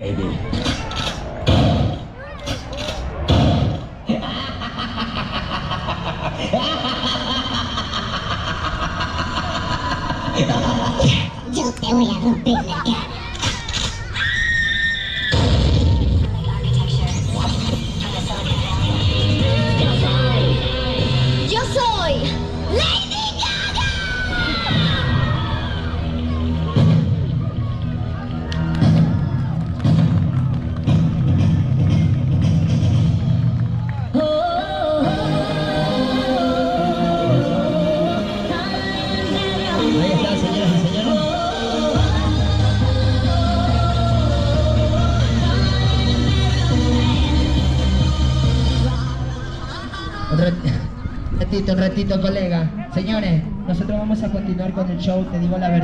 Baby. Yo te voy a romper la cara. Yo soy Lady Gaga. Ahí está, señoras y señores. Un ratito, colega. Señores, nosotros vamos a continuar con el show, te digo la verdad.